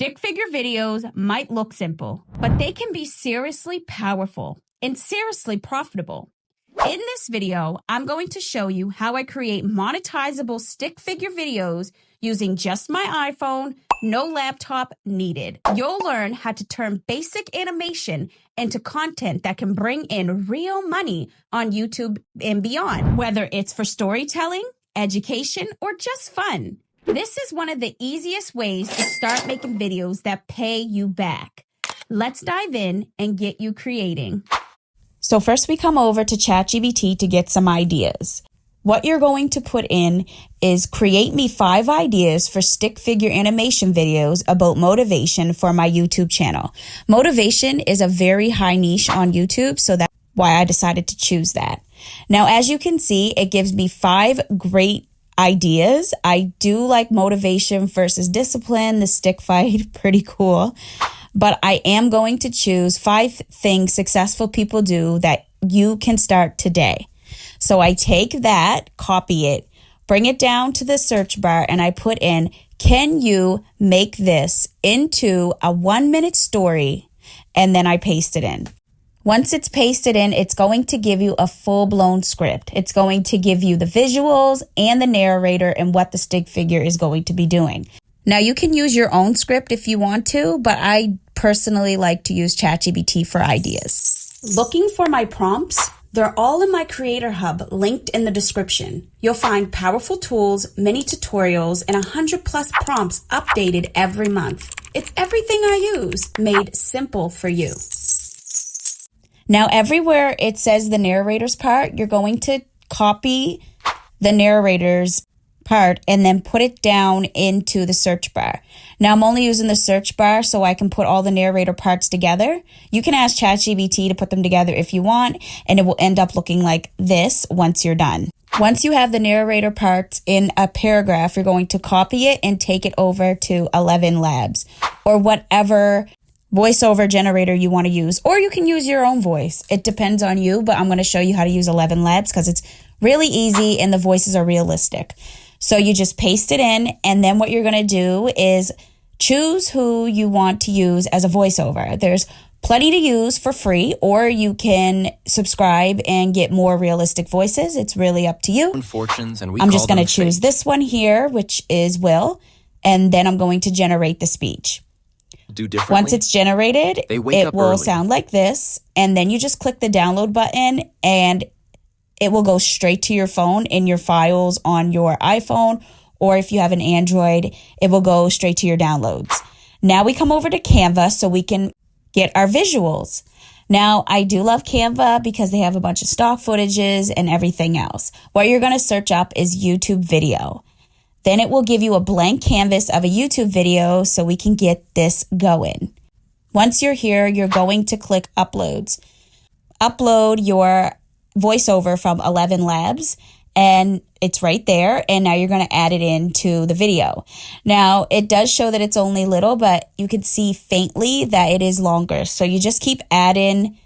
Stick figure videos might look simple, but they can be seriously powerful and seriously profitable. In this video, I'm going to show you how I create monetizable stick figure videos using just my iPhone, no laptop needed. You'll learn how to turn basic animation into content that can bring in real money on YouTube and beyond, whether it's for storytelling, education, or just fun. This is one of the easiest ways to start making videos that pay you back. Let's dive in and get you creating. So first we come over to ChatGPT to get some ideas. What you're going to put in is create me 5 ideas for stick figure animation videos about motivation for my YouTube channel. Motivation is a very high niche on YouTube, so that's why I decided to choose that. Now, as you can see, it gives me 5 great ideas. I do like motivation versus discipline, the stick fight, pretty cool. But I am going to choose 5 things successful people do that you can start today. So I take that, copy it, bring it down to the search bar, and I put in, can you make this into a 1-minute story? And then I paste it in. Once it's pasted in, it's going to give you a full-blown script. It's going to give you the visuals and the narrator and what the stick figure is going to be doing. Now, you can use your own script if you want to, but I personally like to use ChatGPT for ideas. Looking for my prompts? They're all in my Creator Hub, linked in the description. You'll find powerful tools, mini tutorials, and 100+ prompts updated every month. It's everything I use, made simple for you. Now, everywhere it says the narrator's part, you're going to copy the narrator's part and then put it down into the search bar. Now, I'm only using the search bar so I can put all the narrator parts together. You can ask ChatGPT to put them together if you want, and it will end up looking like this once you're done. Once you have the narrator parts in a paragraph, you're going to copy it and take it over to 11 Labs or whatever voiceover generator you want to use, or you can use your own voice. It depends on you, but I'm going to show you how to use 11 Labs because it's really easy and the voices are realistic. So you just paste it in, and then what you're going to do is choose who you want to use as a voiceover. There's plenty to use for free, or you can subscribe and get more realistic voices. It's really up to you. I'm just going to choose this one here, which is Will, and then I'm going to generate the speech. Once it's generated, it will sound like this, and then you just click the download button, and it will go straight to your phone in your files on your iPhone, or if you have an Android, it will go straight to your downloads. Now we come over to Canva so we can get our visuals. Now, I do love Canva because they have a bunch of stock footages and everything else. What you're going to search up is YouTube video. Then it will give you a blank canvas of a YouTube video so we can get this going. Once you're here, you're going to click Uploads. Upload your voiceover from 11 Labs, and it's right there. And now you're going to add it into the video. Now, it does show that it's only little, but you can see faintly that it is longer. So you just keep adding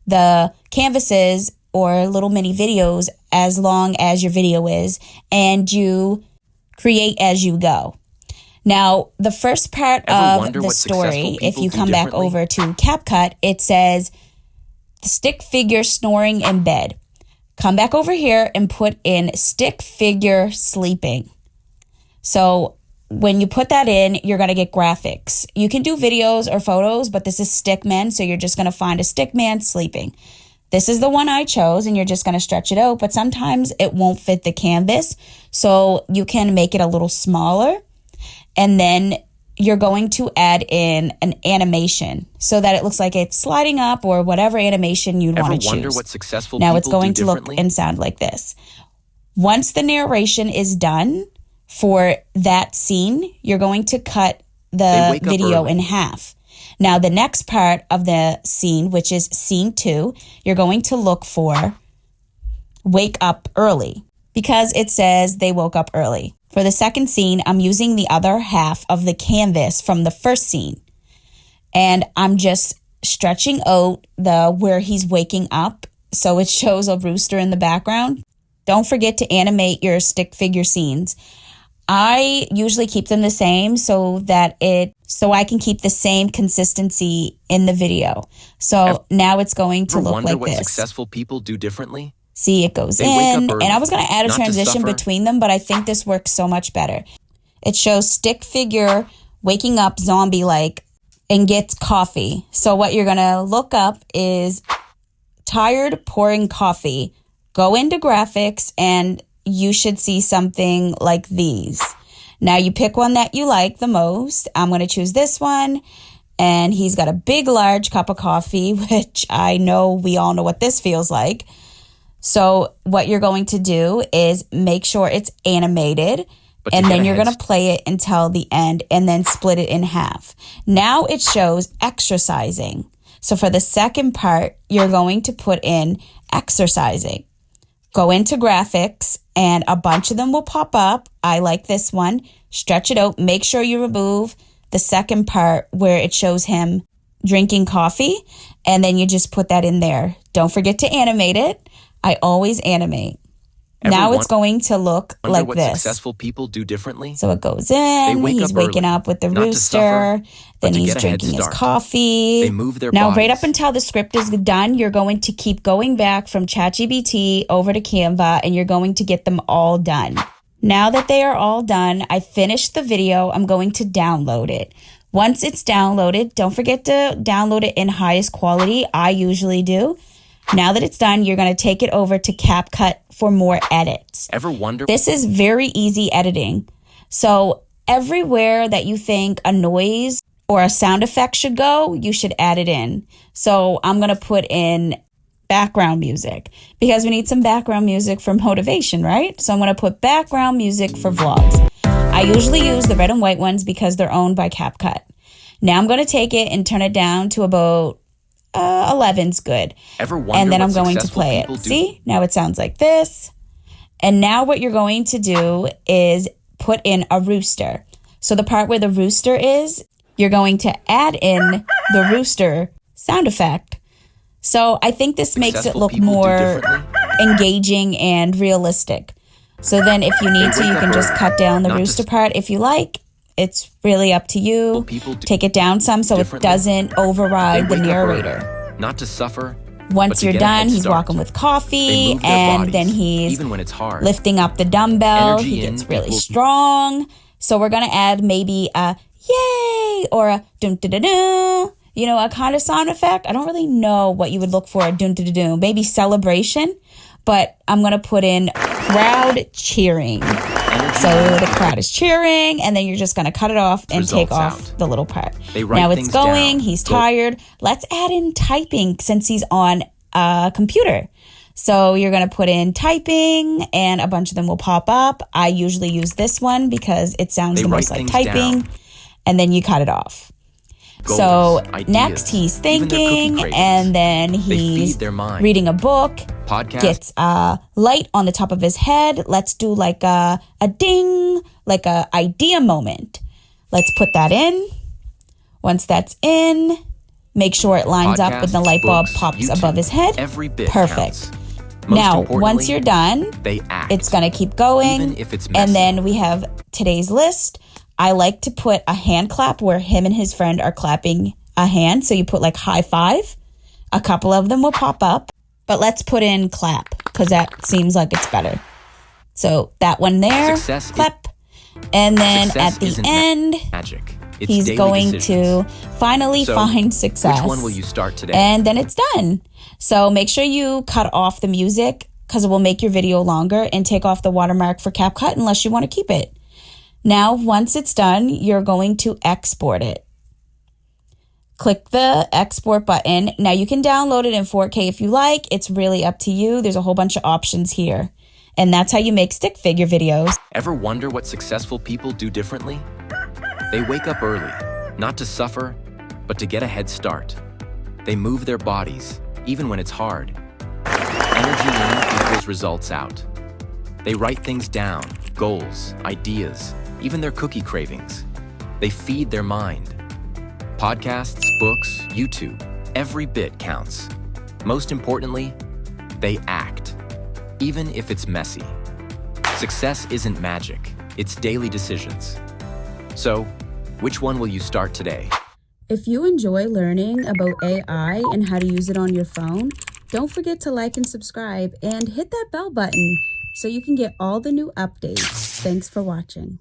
the canvases or little mini videos as long as your video is, and you create as you go. Now, the first part of the story, if you come back over to CapCut, it says stick figure snoring in bed. Come back over here and put in stick figure sleeping. So when you put that in, you're going to get graphics. You can do videos or photos, but this is stick men, so you're just going to find a stick man sleeping. This is the one I chose, and you're just going to stretch it out, but sometimes it won't fit the canvas, so you can make it a little smaller, and then you're going to add in an animation so that it looks like it's sliding up or whatever animation you'd want to choose. Wonder what successful now it's going to look and sound like this. Once the narration is done for that scene, you're going to cut the video in half. Now, the next part of the scene, which is scene 2, you're going to look for wake up early because it says they woke up early. For the second scene, I'm using the other half of the canvas from the first scene. And I'm just stretching out where he's waking up so it shows a rooster in the background. Don't forget to animate your stick figure scenes. I usually keep them the same so I can keep the same consistency in the video. So now it's going to look like what this. Successful people do differently? See, it goes in, and I was going to add a transition between them, but I think this works so much better. It shows stick figure waking up zombie-like and gets coffee. So what you're going to look up is tired pouring coffee. Go into graphics, and you should see something like these. Now you pick one that you like the most. I'm going to choose this one. And he's got a big, large cup of coffee, which I know we all know what this feels like. So what you're going to do is make sure it's animated, and then you're going to play it until the end and then split it in half. Now it shows exercising. So for the second part, you're going to put in exercising. Go into graphics, and a bunch of them will pop up. I like this one. Stretch it out. Make sure you remove the second part where it shows him drinking coffee, and then you just put that in there. Don't forget to animate it. I always animate. Now it's going to look like what this. Successful people do differently? So it goes in, he's waking up with the rooster, then he's drinking his coffee. They move their now, bodies. right up until the script is done, you're going to keep going back from ChatGPT over to Canva, and you're going to get them all done. Now that they are all done, I finished the video. I'm going to download it. Once it's downloaded, don't forget to download it in highest quality. I usually do. Now that it's done, you're going to take it over to CapCut for more edits. Ever wonder? This is very easy editing. So everywhere that you think a noise or a sound effect should go, you should add it in. So I'm going to put in background music because we need some background music for motivation, right? So I'm going to put background music for vlogs. I usually use the red and white ones because they're owned by CapCut. Now I'm going to take it and turn it down to about 11's good. And then I'm going to play it. See, now it sounds like this. And now what you're going to do is put in a rooster. So the part where the rooster is, you're going to add in the rooster sound effect. So I think this makes it look more engaging and realistic. So then if you need to, you can just cut down the rooster part if you like. It's really up to you. Take it down some so it doesn't override the narrator. Not to suffer. Once you're done, he's walking with coffee, and then he's lifting up the dumbbell. He gets really strong. So we're going to add maybe a yay or a dun-dun-dun-dun, you know, a kind of sound effect. I don't really know what you would look for, a dun-dun-dun-dun, maybe celebration, but I'm going to put in crowd cheering. So the crowd is cheering, and then you're just going to cut it off and take off the little part. Now it's going. He's tired. Let's add in typing since he's on a computer. So you're going to put in typing, and a bunch of them will pop up. I usually use this one because it sounds the most like typing, and then you cut it off. So next he's thinking, and then he's reading a book, gets a light on the top of his head. Let's do like a ding, like a idea moment. Let's put that in. Once that's in, make sure it lines up with the light bulb pops above his head. Perfect. Now, once you're done, it's going to keep going. And then we have today's list. I like to put a hand clap where him and his friend are clapping a hand. So you put like high five. A couple of them will pop up. But let's put in clap because that seems like it's better. So that one there, clap. And then at the end, he's going to finally find success. Which one will you start today? And then it's done. So make sure you cut off the music because it will make your video longer, and take off the watermark for CapCut unless you want to keep it. Now, once it's done, you're going to export it. Click the export button. Now, you can download it in 4K if you like. It's really up to you. There's a whole bunch of options here. And that's how you make stick figure videos. Ever wonder what successful people do differently? They wake up early, not to suffer, but to get a head start. They move their bodies, even when it's hard. Energy in equals results out. They write things down, goals, ideas, even their cookie cravings. They feed their mind. Podcasts, books, YouTube, every bit counts. Most importantly, they act, even if it's messy. Success isn't magic, It's daily decisions. So, which one will you start today? If you enjoy learning about AI and how to use it on your phone, don't forget to like and subscribe and hit that bell button so you can get all the new updates. Thanks for watching.